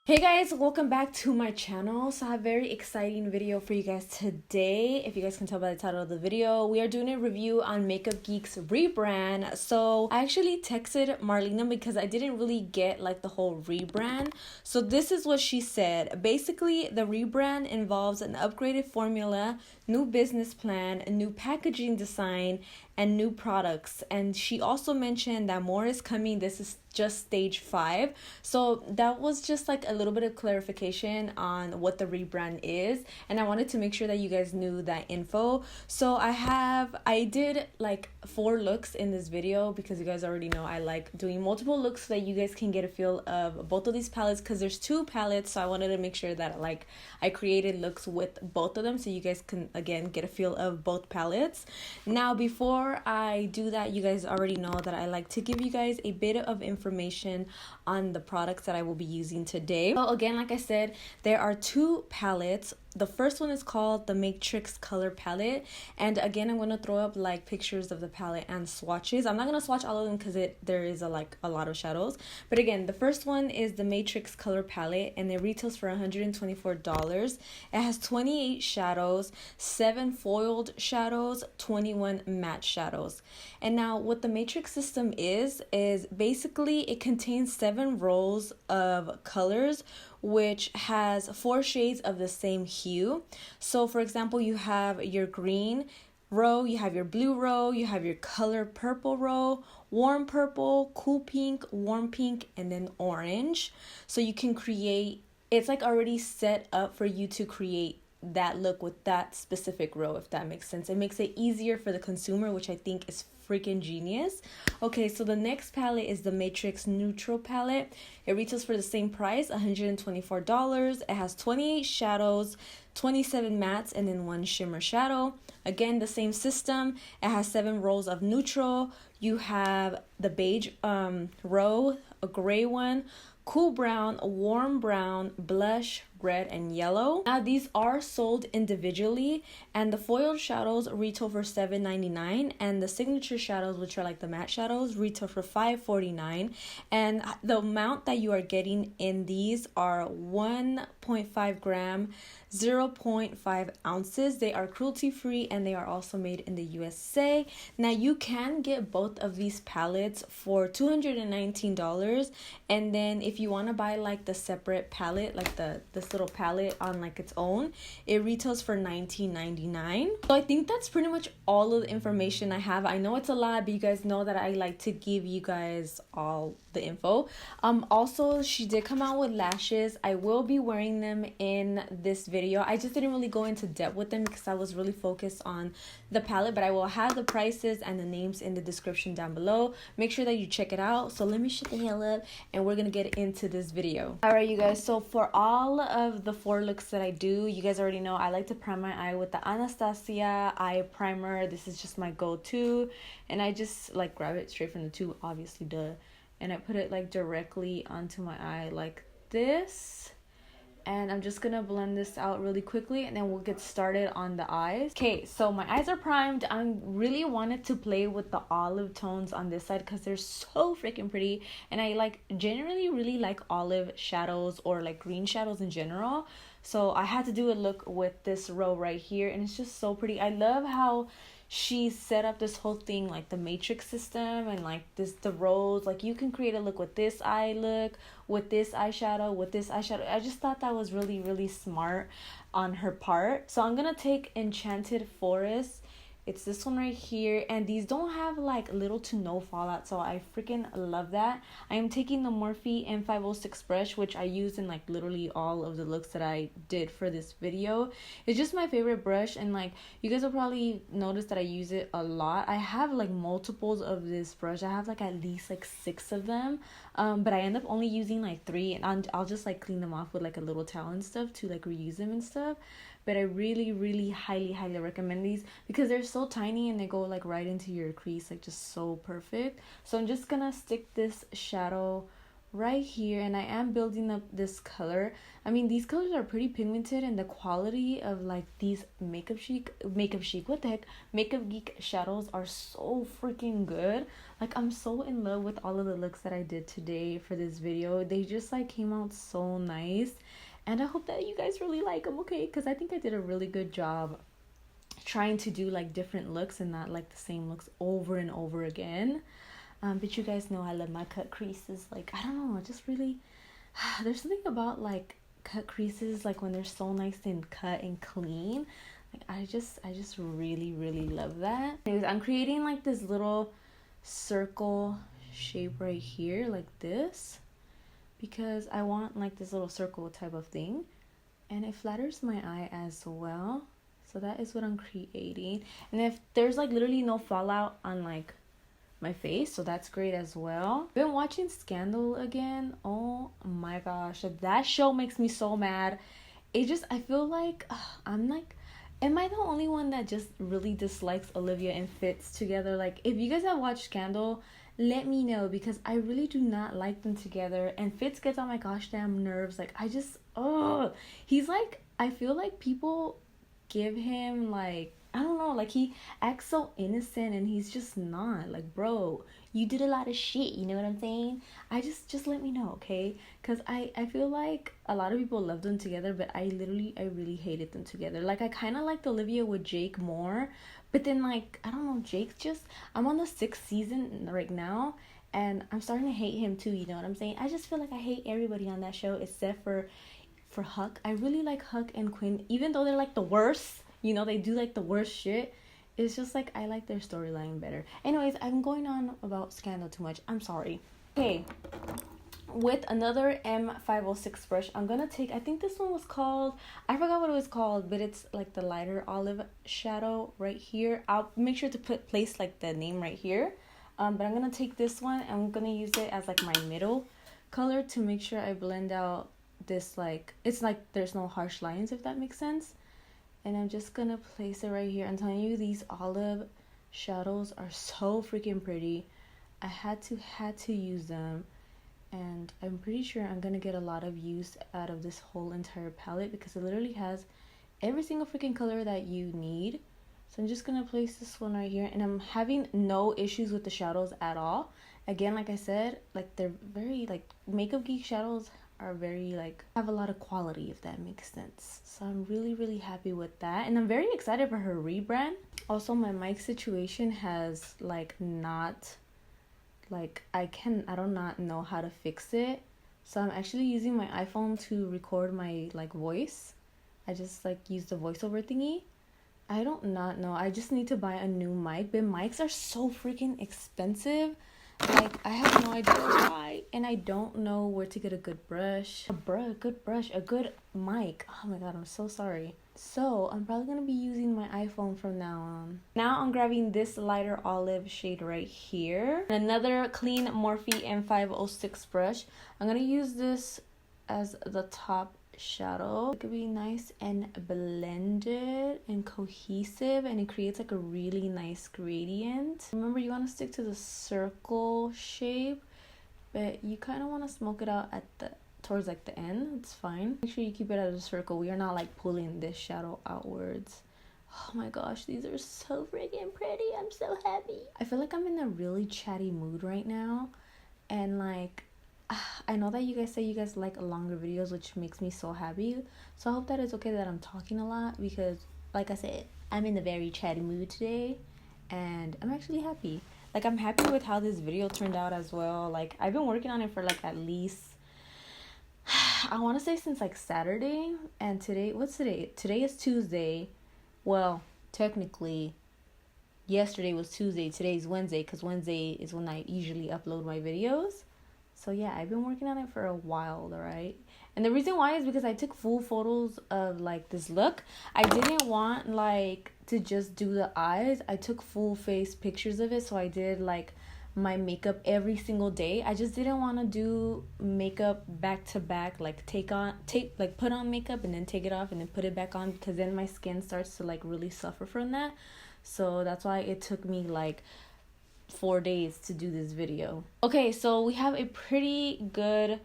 Hey guys, welcome back to my channel. So I have a very exciting video for you guys today. If you guys can tell by the title of the video, we are doing a review on MAKEUPGEEK's rebrand. So I actually texted Marlena because I didn't really get like the whole rebrand. So this is what she said. Basically, the rebrand involves an upgraded formula, new business plan, a new packaging design, and new products. And she also mentioned that more is coming. This is just stage 5. So that was just like a little bit of clarification on what the rebrand is, and I wanted to make sure that you guys knew that info. So I did like 4 looks in this video because you guys already know I like doing multiple looks so that you guys can get a feel of both of these palettes, because there's 2 palettes, so I wanted to make sure that like I created looks with both of them so you guys can again get a feel of both palettes. Now before I do that, you guys already know that I like to give you guys a bit of information on the products that I will be using today. So again, like I said, there are 2 palettes. The first one is called the Matrix Color Palette, and again I'm going to throw up like pictures of the palette and swatches. I'm not going to swatch all of them because there is a lot of shadows, but again, the first one is the Matrix Color Palette and it retails for $124. It has 28 shadows, 7 foiled shadows, 21 matte shadows. And now what the Matrix system is basically it contains 7 rows of colors, which has 4 shades of the same hue. So for example, you have your green row, you have your blue row, you have your color purple row, warm purple, cool pink, warm pink, and then orange. So you can create, it's like already set up for you to create that look with that specific row, if that makes sense. It makes it easier for the consumer, which I think is freaking genius. Okay, so the next palette is the Matrix Neutral Palette. It retails for the same price, $124. It has 28 shadows, 27 mattes, and then 1 shimmer shadow. Again, the same system. It has 7 rows of neutral. You have the beige row, a gray one, cool brown, warm brown, blush, red, and yellow. Now these are sold individually, and the foiled shadows retail for $7.99, and the signature shadows, which are like the matte shadows, retail for $5.49. And the amount that you are getting in these are 1.5 gram, 0.5 ounces. They are cruelty free and they are also made in the USA. Now you can get both of these palettes for $219, and then if you want to buy like the separate palette, like this little palette on like its own, it retails for $19.99. So I think that's pretty much all of the information I have. I know it's a lot, but you guys know that I like to give you guys all the info. Also, she did come out with lashes. I will be wearing them in this video. I just didn't really go into depth with them because I was really focused on the palette, but I will have the prices and the names in the description down below. Make sure that you check it out. So let me shut the hell up and we're gonna get into this video. All right, you guys, so for all of the 4 looks that I do, you guys already know I like to prime my eye with the Anastasia eye primer. This is just my go-to, and I just like grab it straight from the tube, obviously, duh, and I put it like directly onto my eye like this. And I'm just gonna blend this out really quickly and then we'll get started on the eyes. Okay, so my eyes are primed. I really wanted to play with the olive tones on this side because they're so freaking pretty, and I like generally really like olive shadows or like green shadows in general. So I had to do a look with this row right here, and it's just so pretty. I love how she set up this whole thing like the matrix system, and like the rows, like you can create a look with this eye look, with this eyeshadow, with this eyeshadow. I just thought that was really smart on her part. So I'm gonna take Enchanted Forest. It's this one right here, and these don't have like little to no fallout, so I freaking love that. I am taking the Morphe M506 brush, which I used in like literally all of the looks that I did for this video. It's just my favorite brush, and like you guys will probably notice that I use it a lot. I have like multiples of this brush. I have like at least like 6 of them, but I end up only using like 3, and I'll just like clean them off with like a little towel and stuff to like reuse them and stuff. But I really highly recommend these because they're so tiny and they go like right into your crease, like just so perfect. So I'm just gonna stick this shadow right here, and I am building up this color. I mean, these colors are pretty pigmented, and the quality of like these makeup chic, what the heck, Makeup Geek shadows are so freaking good. Like, I'm so in love with all of the looks that I did today for this video. They just like came out so nice, and I hope that you guys really like them, okay? Because I think I did a really good job trying to do like different looks and not like the same looks over and over again. But you guys know I love my cut creases. Like, I don't know, I just really there's something about like cut creases, like when they're so nice and cut and clean. Like, I just really love that. Anyways, I'm creating like this little circle shape right here, like this, because I want like this little circle type of thing, and it flatters my eye as well. So that is what I'm creating. And if there's like literally no fallout on like my face, so that's great as well. I've been watching Scandal again. Oh my gosh, that show makes me so mad. I feel like I'm like, am I the only one that just really dislikes Olivia and Fitz together? Like, if you guys have watched Scandal, let me know, because I really do not like them together, and Fitz gets on my gosh damn nerves. Like, he's like, I feel like people give him like, I don't know, like he acts so innocent, and he's just not. Like, bro, you did a lot of shit, you know what I'm saying? Just let me know, okay? Because I feel like a lot of people love them together, but I really hated them together. Like, I kind of liked Olivia with Jake more, but then like, I don't know, Jake's just, I'm on the 6th season right now, and I'm starting to hate him too, you know what I'm saying? I just feel like I hate everybody on that show except for Huck. I really like Huck and Quinn, even though they're like the worst. You know, they do like the worst shit. It's just like, I like their storyline better. Anyways, I'm going on about Scandal too much. I'm sorry. Okay, with another M506 brush, I'm gonna take, I think this one was called, I forgot what it was called, but it's like the lighter olive shadow right here. I'll make sure to place like the name right here. But I'm gonna take this one, and I'm gonna use it as like my middle color to make sure I blend out this, like, it's like there's no harsh lines, if that makes sense. And I'm just gonna place it right here. I'm telling you, these olive shadows are so freaking pretty. I had to use them, and I'm pretty sure I'm gonna get a lot of use out of this whole entire palette, because it literally has every single freaking color that you need. So I'm just gonna place this one right here, and I'm having no issues with the shadows at all. Again, like I said, like, they're very like, Makeup Geek shadows are very like, have a lot of quality, if that makes sense. So I'm really happy with that, and I'm very excited for her rebrand. Also, my mic situation has like not, like, I do not know how to fix it, so I'm actually using my iPhone to record my like voice. I just like use the voiceover thingy. I don't not know, I just need to buy a new mic, but mics are so freaking expensive. Like, I have no idea why, and I don't know where to get a good brush, a good mic. Oh my god, I'm so sorry. So I'm probably gonna be using my iPhone from now on. Now I'm grabbing this lighter olive shade right here, another clean Morphe M506 brush. I'm gonna use this as the top shadow. It could be nice and blended and cohesive, and it creates like a really nice gradient. Remember, you want to stick to the circle shape, but you kind of want to smoke it out at the towards like the end. It's fine. Make sure you keep it at a circle. We are not like pulling this shadow outwards. Oh my gosh, these are so freaking pretty. I'm so happy. I feel like I'm in a really chatty mood right now, and like, I know that you guys say you guys like longer videos, which makes me so happy. So I hope that it's okay that I'm talking a lot, because like I said, I'm in a very chatty mood today, and I'm actually happy. Like, I'm happy with how this video turned out as well. Like, I've been working on it for like at least, I want to say since like Saturday, and today, what's today? Today is Tuesday. Well, technically, yesterday was Tuesday. Today's Wednesday, because Wednesday is when I usually upload my videos. So yeah, I've been working on it for a while, right? And the reason why is because I took full photos of like this look. I didn't want like to just do the eyes. I took full face pictures of it. So I did like my makeup every single day. I just didn't want to do makeup back to back, like put on makeup and then take it off and then put it back on, because then my skin starts to like really suffer from that. So that's why it took me like 4 days to do this video. Okay, so we have a pretty good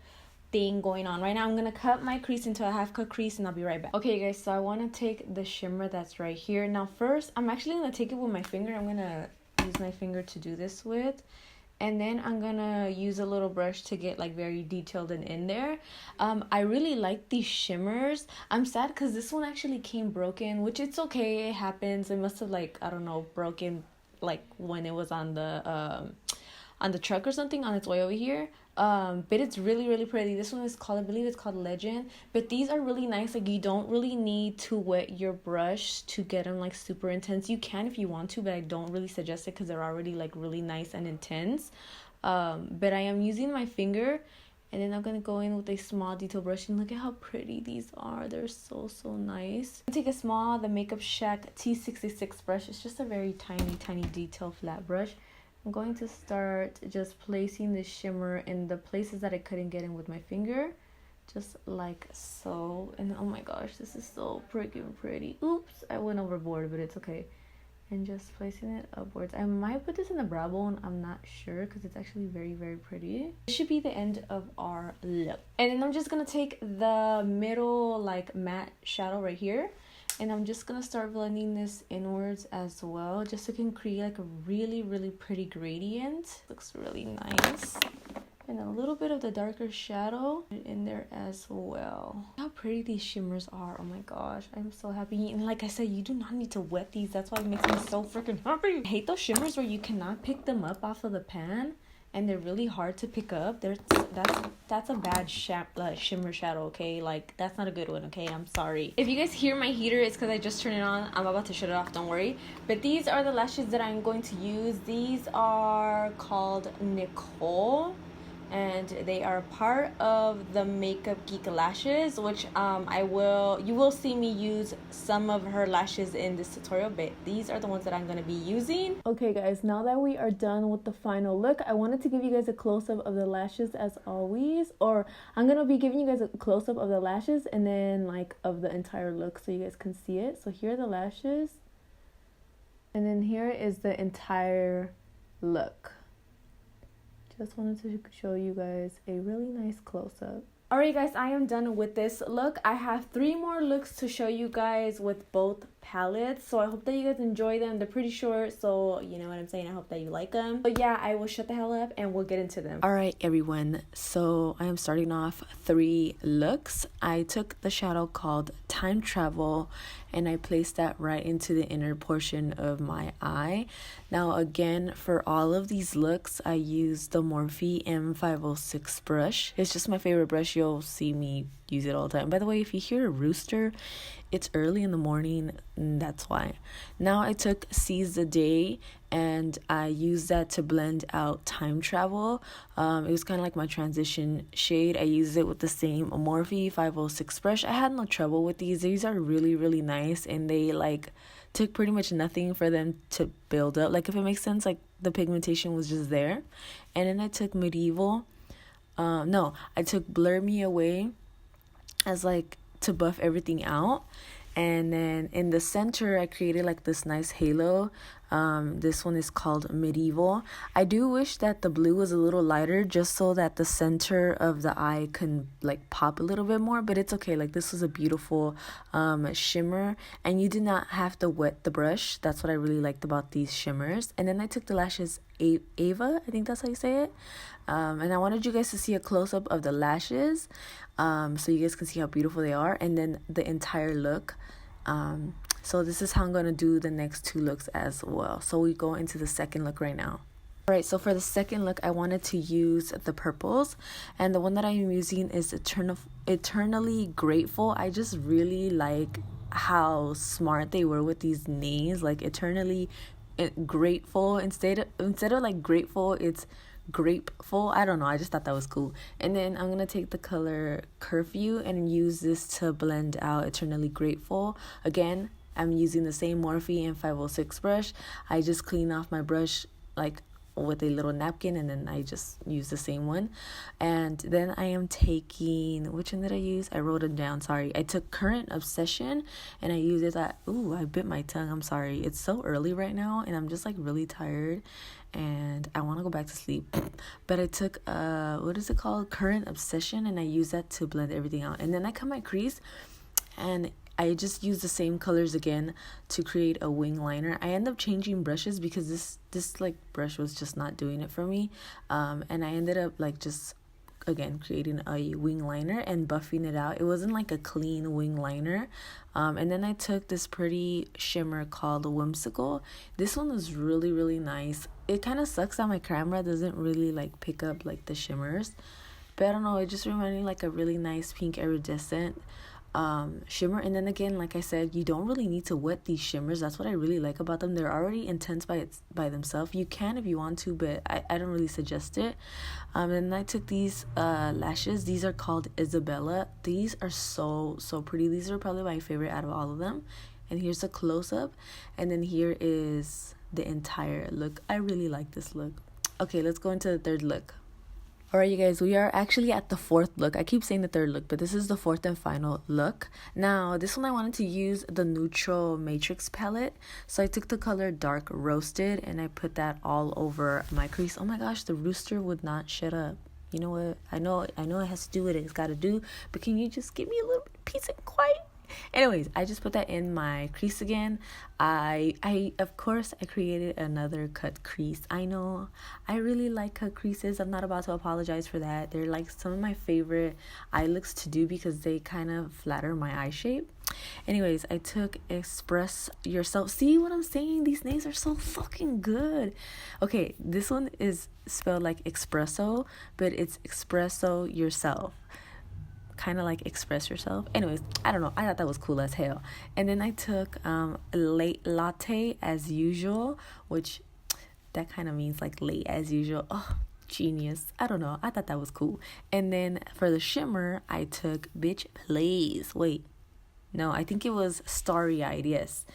thing going on right now. I'm gonna cut my crease into a half cut crease and I'll be right back. Okay guys, so I want to take the shimmer that's right here. Now first, I'm actually gonna take it with my finger. I'm gonna use my finger to do this with, and then I'm gonna use a little brush to get like very detailed and in there. I really like these shimmers. I'm sad because this one actually came broken, which it's okay, it happens. It must have, like, I don't know, broken like when it was on the truck or something on its way over here. But it's really pretty. This one is called, I believe it's called Legend. But these are really nice. Like, you don't really need to wet your brush to get them like super intense. You can if you want to, but I don't really suggest it because they're already like really nice and intense. But I am using my finger, and then I'm gonna go in with a small detail brush, and look at how pretty these are. They're so nice. Take a small, the Makeup Shack T66 brush. It's just a very tiny detail flat brush. I'm going to start just placing the shimmer in the places that I couldn't get in with my finger, just like so. And oh my gosh, this is so freaking pretty. Oops, I went overboard, but it's okay. And just placing it upwards. I might put this in the brow bone, I'm not sure, because it's actually very pretty. This should be the end of our look. And then I'm just gonna take the middle like matte shadow right here, and I'm just gonna start blending this inwards as well, just so it can create like a really pretty gradient. Looks really nice. And a little bit of the darker shadow in there as well. How pretty these shimmers are. Oh my gosh, I'm so happy. And like I said, you do not need to wet these. That's why it makes me so freaking happy. I hate those shimmers where you cannot pick them up off of the pan, and they're really hard to pick up. That's a bad shimmer shadow, okay? Like, that's not a good one, okay? I'm sorry. If you guys hear my heater, it's because I just turned it on. I'm about to shut it off, don't worry. But these are the lashes that I'm going to use. These are called Nicole, and they are part of the MAKEUPGEEK lashes, which you will see me use some of her lashes in this tutorial, but these are the ones that I'm going to be using. Okay guys, now that we are done with the final look, I wanted to give you guys a close-up of the lashes as always, or I'm going to be giving you guys a close-up of the lashes and then like of the entire look so you guys can see it. So here are the lashes, and then here is the entire look. Just wanted to show you guys a really nice close-up. Alright guys, I am done with this look. I have 3 more looks to show you guys with both palettes, so I hope that you guys enjoy them. They're pretty short, so you know what I'm saying. I hope that you like them. But yeah, I will shut the hell up and we'll get into them. Alright everyone, so I am starting off 3 looks. I took the shadow called Time Travel and I placed that right into the inner portion of my eye. Now again, for all of these looks, I used the Morphe M506 brush. It's just my favorite brush. You'll see me use it all the time. By the way, if you hear a rooster, it's early in the morning, and that's why. Now I took Seize the Day and I used that to blend out Time Travel. It was kind of like my transition shade. I used it with the same Morphe 506 brush. I had no trouble with these. These are really nice, and they like took pretty much nothing for them to build up. Like, if it makes sense, like the pigmentation was just there. And then I took I took Blur Me Away as like to buff everything out. And then in the center, I created like this nice halo. This one is called Medieval. I do wish that the blue was a little lighter, just so that the center of the eye can like pop a little bit more, but it's okay. Like, this was a beautiful shimmer, and you do not have to wet the brush. That's what I really liked about these shimmers. And then I took the lashes Ava, I think that's how you say it. And I wanted you guys to see a close-up of the lashes, so you guys can see how beautiful they are, and then the entire look. So this is how I'm going to do the next 2 looks as well. So we go into the second look right now. Alright, so for the second look, I wanted to use the purples, and the one that I am using is Eternally Grateful. I just really like how smart they were with these names, like Eternally Grateful. Instead of like grateful, it's grapeful. I don't know, I just thought that was cool. And then I'm gonna take the color Curfew and use this to blend out Eternally Grateful. Again, I'm using the same Morphe M506 brush. I just clean off my brush like with a little napkin, and then I just use the same one. And then I am taking, which one did I use? I wrote it down, sorry. I took Current Obsession and I used it I bit my tongue, I'm sorry. It's so early right now and I'm just like really tired, and back to sleep. But I took what is it called, Current Obsession, and I used that to blend everything out. And then I cut my crease, and I just used the same colors again to create a wing liner. I ended up changing brushes because this like brush was just not doing it for me. And I ended up like just again creating a wing liner and buffing it out. It wasn't like a clean wing liner. And then I took this pretty shimmer called Whimsical. This one was really, really nice. It kind of sucks that my camera doesn't really like pick up like the shimmers, but I don't know, it just reminded me like a really nice pink iridescent shimmer. And then again, like I said, you don't really need to wet these shimmers. That's what I really like about them. They're already intense by themselves. You can if you want to, but I don't really suggest it. And I took these lashes. These are called Isabella. These are so pretty. These are probably my favorite out of all of them. And here's a close-up, and then here is the entire look. I really like this look. Okay, let's go into the third look. Alright, you guys, we are actually at the fourth look. I keep saying the third look, but this is the fourth and final look. Now, this one I wanted to use the neutral matrix palette. So I took the color Dark Roasted and I put that all over my crease. Oh my gosh, the rooster would not shut up. You know what? I know it has to do what it's got to do, but can you just give me a little peace and quiet? Anyways, I just put that in my crease again. I of course I created another cut crease. I know I really like cut creases. I'm not about to apologize for that. They're like some of my favorite eye looks to do because they kind of flatter my eye shape. Anyways, I took Express Yourself. See what I'm saying? These names are so fucking good. Okay, this one is spelled like espresso, but it's Espresso Yourself. Kind of like express yourself. Anyways, I don't know, I thought that was cool as hell. And then I took Late Latte As Usual, which that kind of means like late as usual. Oh, genius. I don't know, I thought that was cool. And then for the shimmer, I took Bitch Please. Wait, no, I think it was Starry Eyed. Yes.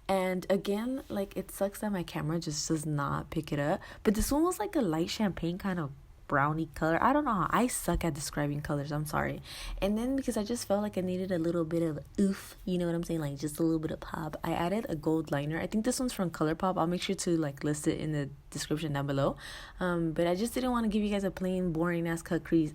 And again, like, it sucks that my camera just does not pick it up, but this one was like a light champagne kind of brownie color. I don't know, I suck at describing colors, I'm sorry. And then because I just felt like I needed a little bit of oof, you know what I'm saying, like just a little bit of pop, I added a gold liner. I think this one's from ColourPop. I'll make sure to like list it in the description down below. But I just didn't want to give you guys a plain boring ass cut crease.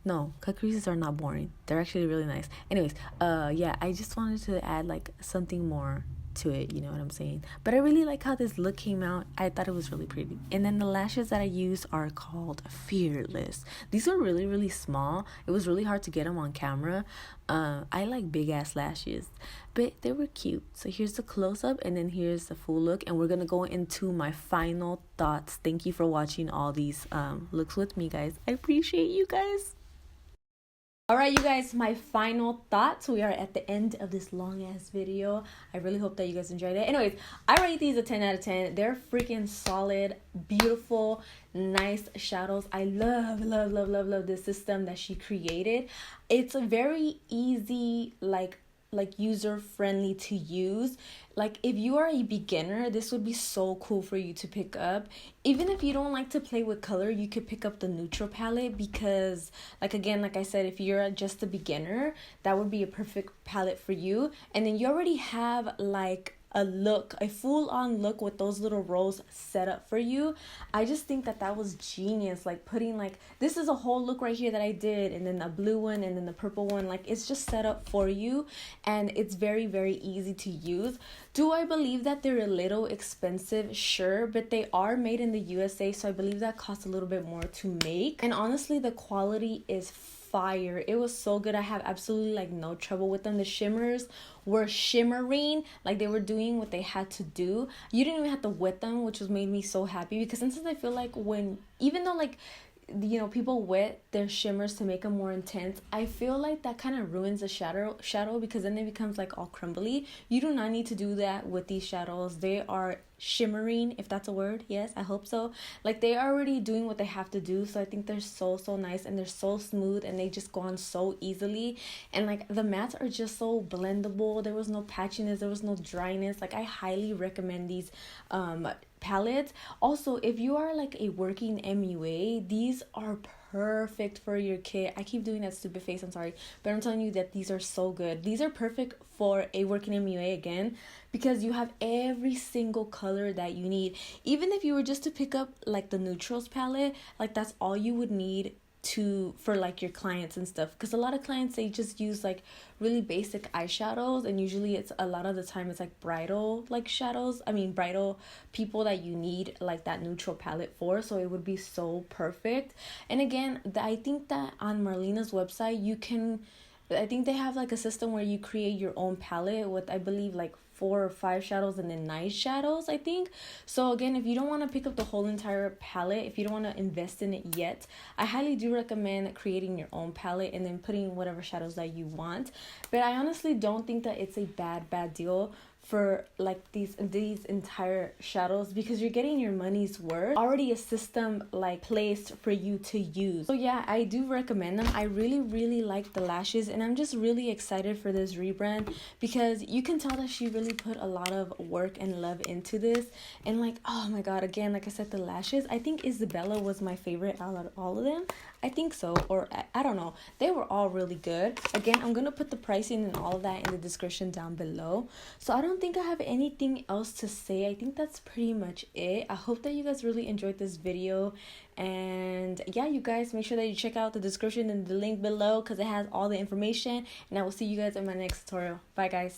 No, cut creases are not boring, they're actually really nice. Anyways, yeah, I just wanted to add like something more to it, you know what I'm saying. But I really like how this look came out. I thought it was really pretty. And then the lashes that I use are called Fearless. These are really, really small. It was really hard to get them on camera. I like big ass lashes, but they were cute. So here's the close-up, and then here's the full look, and we're gonna go into my final thoughts. Thank you for watching all these looks with me, guys. I appreciate you guys. Alright, you guys, my final thoughts. We are at the end of this long ass video. I really hope that you guys enjoyed it. Anyways, I rate these a 10 out of 10. They're freaking solid, beautiful, nice shadows. I love this system that she created. It's a very easy, like user friendly to use. Like, if you are a beginner, this would be so cool for you to pick up. Even if you don't like to play with color, you could pick up the neutral palette, because like I said, if you're just a beginner, that would be a perfect palette for you. And then you already have like a full-on look with those little rows set up for you. I just think that was genius. Like, putting like, this is a whole look right here that I did, and then a blue one, and then the purple one. Like, it's just set up for you, and it's very, very easy to use. Do I believe that they're a little expensive? Sure, but they are made in the USA, so I believe that costs a little bit more to make. And honestly, the quality is fire. It was so good. I have absolutely like no trouble with them. The shimmers were shimmering, like they were doing what they had to do. You didn't even have to wet them, which was made me so happy, because sometimes I feel like even though like, you know, people wet their shimmers to make them more intense, I feel like that kind of ruins the shadow, because then it becomes like all crumbly. You do not need to do that with these shadows. They are shimmering, if that's a word. Yes, I hope so. Like, they are already doing what they have to do, so I think they're so nice, and they're so smooth, and they just go on so easily. And like, the mattes are just so blendable. There was no patchiness, there was no dryness. Like, I highly recommend these palettes. Also, if you are like a working MUA, these are perfect for your kit. I keep doing that stupid face, I'm sorry, but I'm telling you that these are so good. These are perfect for a working MUA again, because you have every single color that you need. Even if you were just to pick up like the neutrals palette, like that's all you would need to for like your clients and stuff, because a lot of clients, they just use like really basic eyeshadows, and usually it's a lot of the time it's like bridal like shadows, bridal people that you need like that neutral palette for. So it would be so perfect. And again, I think that on Marlena's website I think they have like a system where you create your own palette with, I believe, like 4 or 5 shadows and then 9 shadows, I think. So again, if you don't want to pick up the whole entire palette, if you don't want to invest in it yet, I highly do recommend creating your own palette and then putting whatever shadows that you want. But I honestly don't think that it's a bad deal for like these entire shadows, because you're getting your money's worth. Already a system like placed for you to use. So yeah, I do recommend them. I really like the lashes, and I'm just really excited for this rebrand, because you can tell that she really put a lot of work and love into this. And like, oh my god, again, like I said, the lashes, I think Isabella was my favorite out of all of them. I think so, or I don't know. They were all really good. Again, I'm gonna put the pricing and all of that in the description down below. So I don't think I have anything else to say. I think that's pretty much it. I hope that you guys really enjoyed this video. And yeah, you guys, make sure that you check out the description and the link below, because it has all the information. And I will see you guys in my next tutorial. Bye guys.